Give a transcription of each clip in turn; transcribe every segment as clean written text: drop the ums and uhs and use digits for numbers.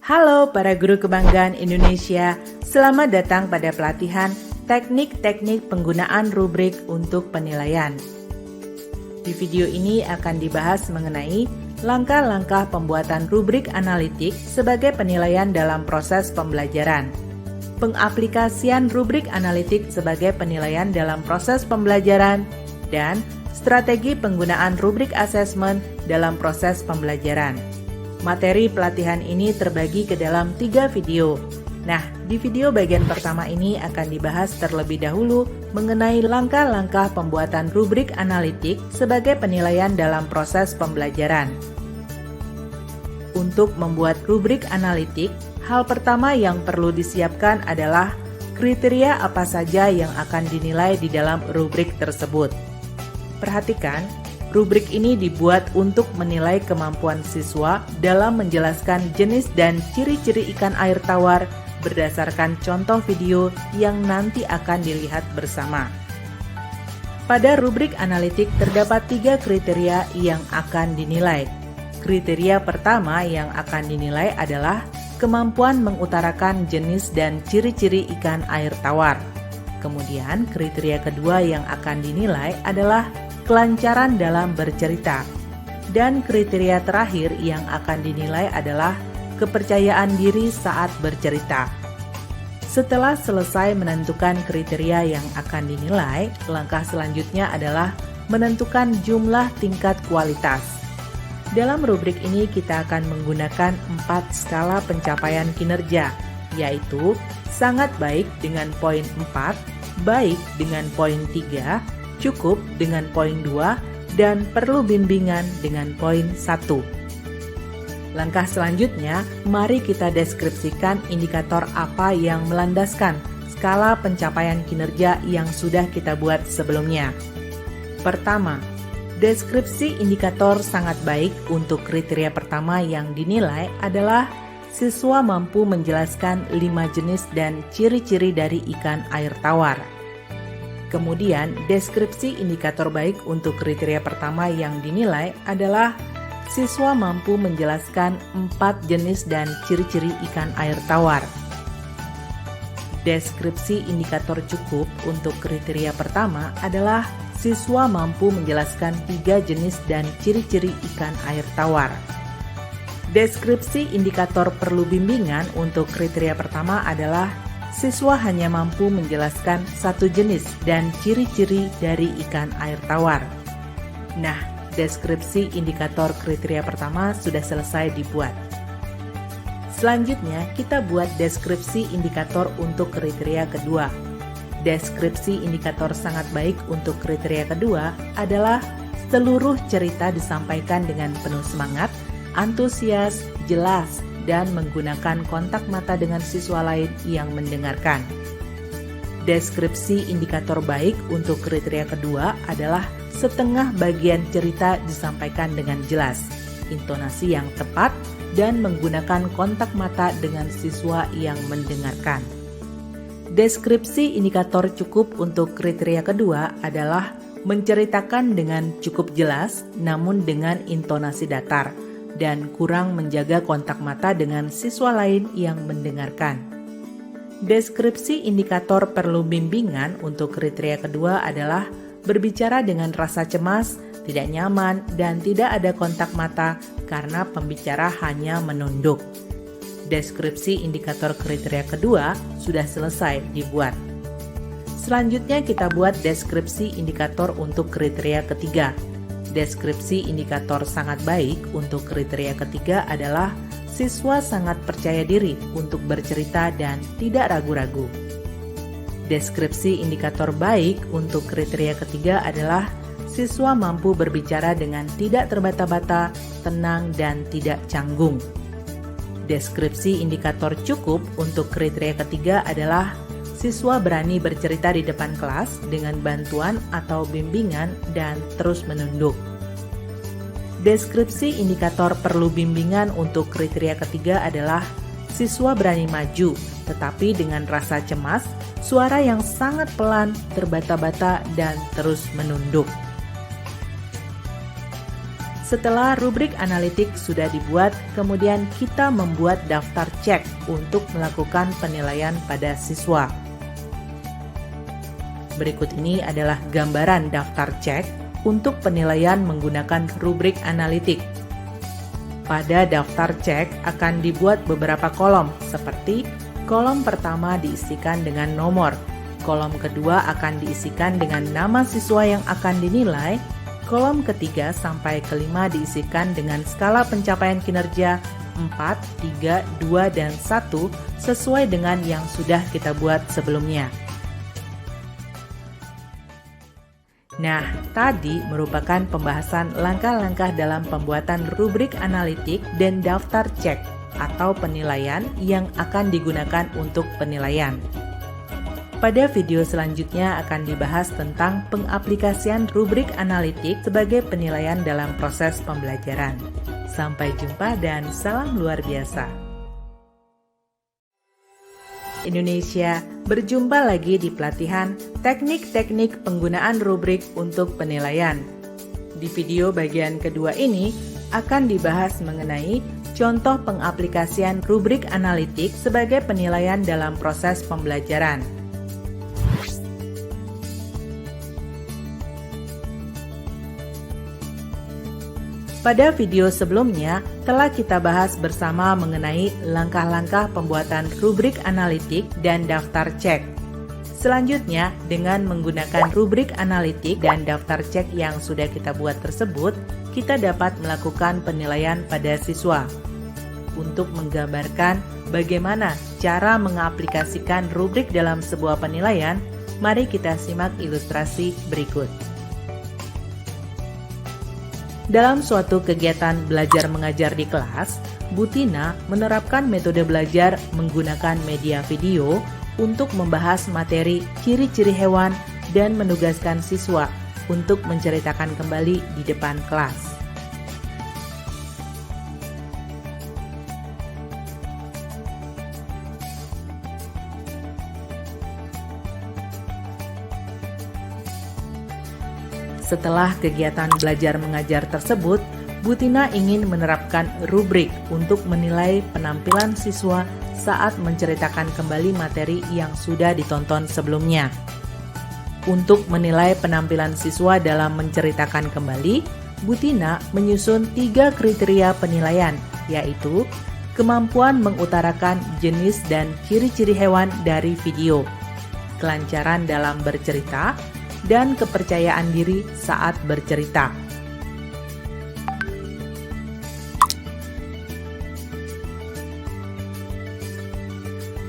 Halo para guru kebanggaan Indonesia, selamat datang pada pelatihan teknik-teknik penggunaan rubrik untuk penilaian. Di video ini akan dibahas mengenai langkah-langkah pembuatan rubrik analitik sebagai penilaian dalam proses pembelajaran, pengaplikasian rubrik analitik sebagai penilaian dalam proses pembelajaran, dan strategi penggunaan rubrik asesmen dalam proses pembelajaran. Materi pelatihan ini terbagi ke dalam 3 video. Nah, di video bagian pertama ini akan dibahas terlebih dahulu mengenai langkah-langkah pembuatan rubrik analitik sebagai penilaian dalam proses pembelajaran. Untuk membuat rubrik analitik, hal pertama yang perlu disiapkan adalah kriteria apa saja yang akan dinilai di dalam rubrik tersebut. Perhatikan, rubrik ini dibuat untuk menilai kemampuan siswa dalam menjelaskan jenis dan ciri-ciri ikan air tawar berdasarkan contoh video yang nanti akan dilihat bersama. Pada rubrik analitik terdapat 3 kriteria yang akan dinilai. Kriteria pertama yang akan dinilai adalah kemampuan mengutarakan jenis dan ciri-ciri ikan air tawar. Kemudian kriteria kedua yang akan dinilai adalah kelancaran dalam bercerita. Dan kriteria terakhir yang akan dinilai adalah kepercayaan diri saat bercerita. Setelah selesai menentukan kriteria yang akan dinilai, langkah selanjutnya adalah menentukan jumlah tingkat kualitas. Dalam rubrik ini kita akan menggunakan 4 skala pencapaian kinerja, yaitu sangat baik dengan poin 4, baik dengan poin 3, cukup dengan poin 2, dan perlu bimbingan dengan poin 1. Langkah selanjutnya, mari kita deskripsikan indikator apa yang melandaskan skala pencapaian kinerja yang sudah kita buat sebelumnya. Pertama, deskripsi indikator sangat baik untuk kriteria pertama yang dinilai adalah siswa mampu menjelaskan 5 jenis dan ciri-ciri dari ikan air tawar. Kemudian, deskripsi indikator baik untuk kriteria pertama yang dinilai adalah siswa mampu menjelaskan 4 jenis dan ciri-ciri ikan air tawar. Deskripsi indikator cukup untuk kriteria pertama adalah siswa mampu menjelaskan 3 jenis dan ciri-ciri ikan air tawar. Deskripsi indikator perlu bimbingan untuk kriteria pertama adalah siswa hanya mampu menjelaskan 1 jenis dan ciri-ciri dari ikan air tawar. Nah, deskripsi indikator kriteria pertama sudah selesai dibuat. Selanjutnya, kita buat deskripsi indikator untuk kriteria kedua. Deskripsi indikator sangat baik untuk kriteria kedua adalah seluruh cerita disampaikan dengan penuh semangat, antusias, jelas, dan menggunakan kontak mata dengan siswa lain yang mendengarkan. Deskripsi indikator baik untuk kriteria kedua adalah setengah bagian cerita disampaikan dengan jelas, intonasi yang tepat, dan menggunakan kontak mata dengan siswa yang mendengarkan. Deskripsi indikator cukup untuk kriteria kedua adalah menceritakan dengan cukup jelas namun dengan intonasi datar, dan kurang menjaga kontak mata dengan siswa lain yang mendengarkan. Deskripsi indikator perlu bimbingan untuk kriteria kedua adalah berbicara dengan rasa cemas, tidak nyaman, dan tidak ada kontak mata karena pembicara hanya menunduk. Deskripsi indikator kriteria kedua sudah selesai dibuat. Selanjutnya kita buat deskripsi indikator untuk kriteria ketiga. Deskripsi indikator sangat baik untuk kriteria ketiga adalah siswa sangat percaya diri untuk bercerita dan tidak ragu-ragu. Deskripsi indikator baik untuk kriteria ketiga adalah siswa mampu berbicara dengan tidak terbata-bata, tenang, dan tidak canggung. Deskripsi indikator cukup untuk kriteria ketiga adalah siswa berani bercerita di depan kelas dengan bantuan atau bimbingan dan terus menunduk. Deskripsi indikator perlu bimbingan untuk kriteria ketiga adalah siswa berani maju, tetapi dengan rasa cemas, suara yang sangat pelan, terbata-bata, dan terus menunduk. Setelah rubrik analitik sudah dibuat, kemudian kita membuat daftar cek untuk melakukan penilaian pada siswa. Berikut ini adalah gambaran daftar cek untuk penilaian menggunakan rubrik analitik. Pada daftar cek akan dibuat beberapa kolom, seperti kolom pertama diisikan dengan nomor, kolom kedua akan diisikan dengan nama siswa yang akan dinilai, kolom ketiga sampai kelima diisikan dengan skala pencapaian kinerja 4, 3, 2, dan 1 sesuai dengan yang sudah kita buat sebelumnya. Nah, tadi merupakan pembahasan langkah-langkah dalam pembuatan rubrik analitik dan daftar cek atau penilaian yang akan digunakan untuk penilaian. Pada video selanjutnya akan dibahas tentang pengaplikasian rubrik analitik sebagai penilaian dalam proses pembelajaran. Sampai jumpa dan salam luar biasa. Indonesia, berjumpa lagi di pelatihan teknik-teknik penggunaan rubrik untuk penilaian. Di video bagian kedua ini akan dibahas mengenai contoh pengaplikasian rubrik analitik sebagai penilaian dalam proses pembelajaran. Pada video sebelumnya, telah kita bahas bersama mengenai langkah-langkah pembuatan rubrik analitik dan daftar cek. Selanjutnya, dengan menggunakan rubrik analitik dan daftar cek yang sudah kita buat tersebut, kita dapat melakukan penilaian pada siswa. Untuk menggambarkan bagaimana cara mengaplikasikan rubrik dalam sebuah penilaian, mari kita simak ilustrasi berikut. Dalam suatu kegiatan belajar mengajar di kelas, Bu Tina menerapkan metode belajar menggunakan media video untuk membahas materi ciri-ciri hewan dan menugaskan siswa untuk menceritakan kembali di depan kelas. Setelah kegiatan belajar mengajar tersebut, Bu Tina ingin menerapkan rubrik untuk menilai penampilan siswa saat menceritakan kembali materi yang sudah ditonton sebelumnya. Untuk menilai penampilan siswa dalam menceritakan kembali, Bu Tina menyusun 3 kriteria penilaian, yaitu kemampuan mengutarakan jenis dan ciri-ciri hewan dari video, kelancaran dalam bercerita, dan kepercayaan diri saat bercerita.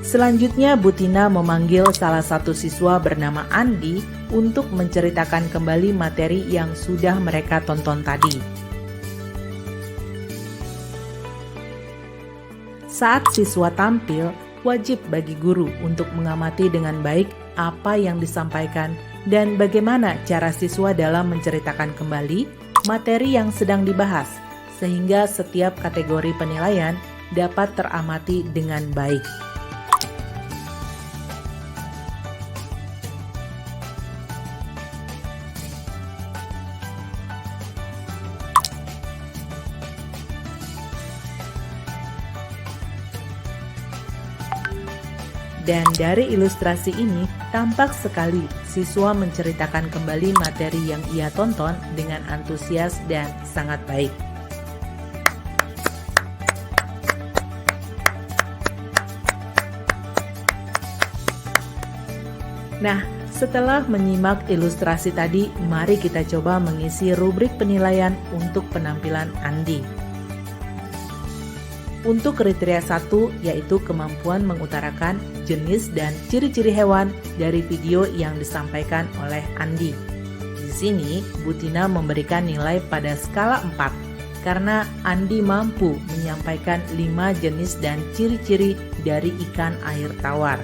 Selanjutnya, Bu Tina memanggil salah satu siswa bernama Andi untuk menceritakan kembali materi yang sudah mereka tonton tadi. Saat siswa tampil, wajib bagi guru untuk mengamati dengan baik apa yang disampaikan dan bagaimana cara siswa dalam menceritakan kembali materi yang sedang dibahas, sehingga setiap kategori penilaian dapat teramati dengan baik. Dan dari ilustrasi ini, tampak sekali siswa menceritakan kembali materi yang ia tonton dengan antusias dan sangat baik. Nah, setelah menyimak ilustrasi tadi, mari kita coba mengisi rubrik penilaian untuk penampilan Andi. Untuk kriteria 1, yaitu kemampuan mengutarakan jenis dan ciri-ciri hewan dari video yang disampaikan oleh Andi. Di sini, Bu Tina memberikan nilai pada skala 4, karena Andi mampu menyampaikan 5 jenis dan ciri-ciri dari ikan air tawar.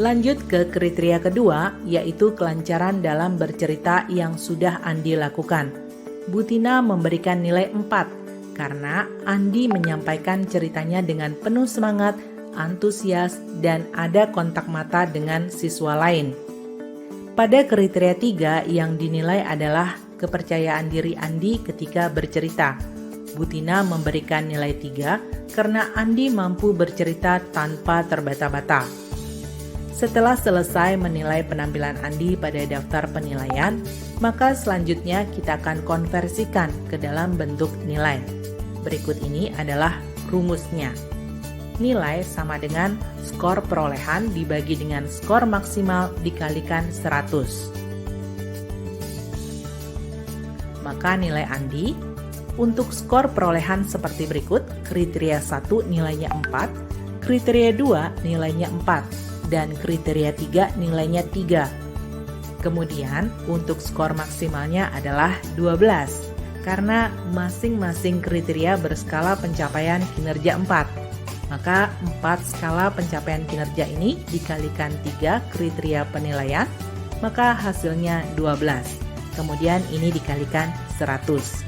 Lanjut ke kriteria kedua, yaitu kelancaran dalam bercerita yang sudah Andi lakukan. Bu Tina memberikan nilai 4, karena Andi menyampaikan ceritanya dengan penuh semangat, antusias, dan ada kontak mata dengan siswa lain. Pada kriteria 3 yang dinilai adalah kepercayaan diri Andi ketika bercerita. Bu Tina memberikan nilai 3 karena Andi mampu bercerita tanpa terbata-bata. Setelah selesai menilai penampilan Andi pada daftar penilaian, maka selanjutnya kita akan konversikan ke dalam bentuk nilai. Berikut ini adalah rumusnya. Nilai sama dengan skor perolehan dibagi dengan skor maksimal dikalikan 100. Maka nilai Andi untuk skor perolehan seperti berikut: kriteria 1 nilainya 4, kriteria 2 nilainya 4, dan kriteria 3 nilainya 3. Kemudian untuk skor maksimalnya adalah 12, karena masing-masing kriteria berskala pencapaian kinerja 4. Maka 4 skala pencapaian kinerja ini dikalikan 3 kriteria penilaian, maka hasilnya 12. Kemudian ini dikalikan 100.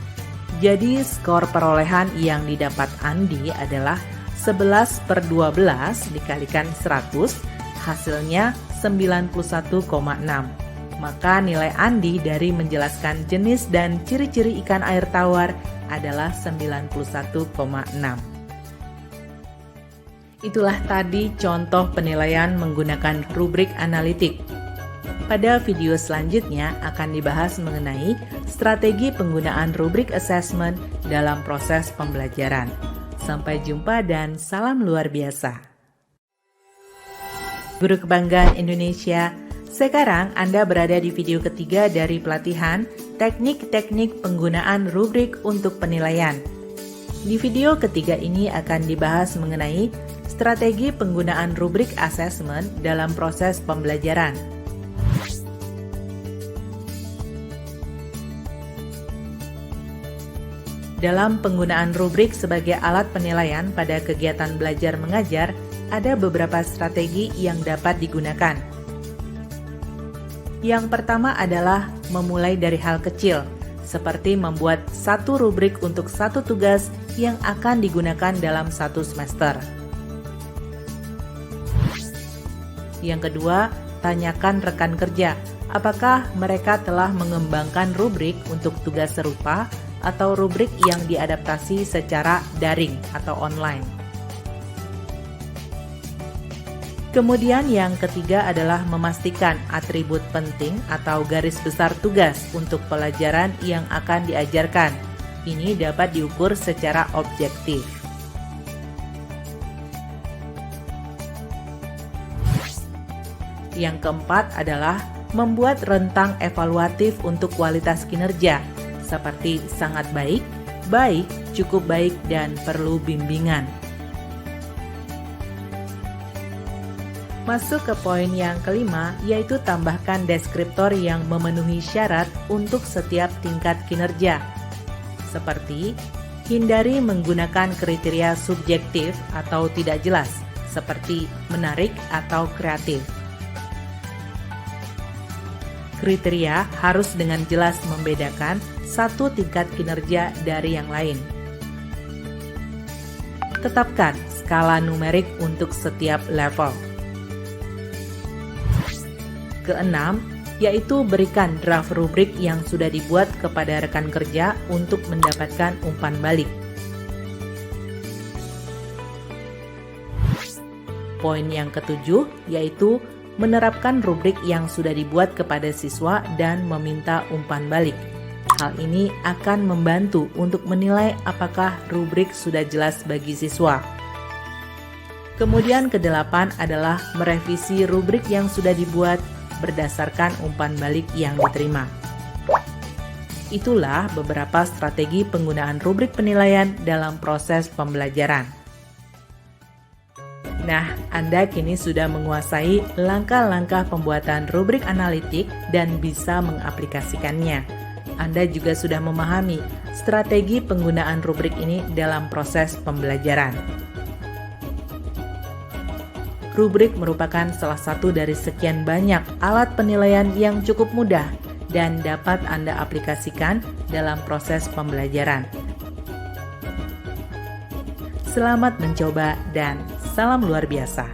Jadi skor perolehan yang didapat Andi adalah 11/12 dikalikan 100, hasilnya 91,6. Maka nilai Andi dari menjelaskan jenis dan ciri-ciri ikan air tawar adalah 91,6. Itulah tadi contoh penilaian menggunakan rubrik analitik. Pada video selanjutnya akan dibahas mengenai strategi penggunaan rubrik assessment dalam proses pembelajaran. Sampai jumpa dan salam luar biasa. Guru Kebanggaan Indonesia, sekarang Anda berada di video ketiga dari pelatihan teknik-teknik penggunaan rubrik untuk penilaian. Di video ketiga ini akan dibahas mengenai strategi penggunaan rubrik assessment dalam proses pembelajaran. Dalam penggunaan rubrik sebagai alat penilaian pada kegiatan belajar mengajar, ada beberapa strategi yang dapat digunakan. Yang pertama adalah memulai dari hal kecil, seperti membuat satu rubrik untuk satu tugas yang akan digunakan dalam satu semester. Yang kedua, tanyakan rekan kerja, apakah mereka telah mengembangkan rubrik untuk tugas serupa atau rubrik yang diadaptasi secara daring atau online. Kemudian yang ketiga adalah memastikan atribut penting atau garis besar tugas untuk pelajaran yang akan diajarkan. Ini dapat diukur secara objektif. Yang keempat adalah membuat rentang evaluatif untuk kualitas kinerja, seperti sangat baik, baik, cukup baik, dan perlu bimbingan. Masuk ke poin yang kelima, yaitu tambahkan deskriptor yang memenuhi syarat untuk setiap tingkat kinerja. Seperti, hindari menggunakan kriteria subjektif atau tidak jelas, seperti menarik atau kreatif. Kriteria harus dengan jelas membedakan satu tingkat kinerja dari yang lain. Tetapkan skala numerik untuk setiap level. Keenam, yaitu berikan draft rubrik yang sudah dibuat kepada rekan kerja untuk mendapatkan umpan balik. Poin yang ketujuh, yaitu menerapkan rubrik yang sudah dibuat kepada siswa dan meminta umpan balik. Hal ini akan membantu untuk menilai apakah rubrik sudah jelas bagi siswa. Kemudian kedelapan adalah merevisi rubrik yang sudah dibuat berdasarkan umpan balik yang diterima. Itulah beberapa strategi penggunaan rubrik penilaian dalam proses pembelajaran. Nah, Anda kini sudah menguasai langkah-langkah pembuatan rubrik analitik dan bisa mengaplikasikannya. Anda juga sudah memahami strategi penggunaan rubrik ini dalam proses pembelajaran. Rubrik merupakan salah satu dari sekian banyak alat penilaian yang cukup mudah dan dapat Anda aplikasikan dalam proses pembelajaran. Selamat mencoba dan salam luar biasa.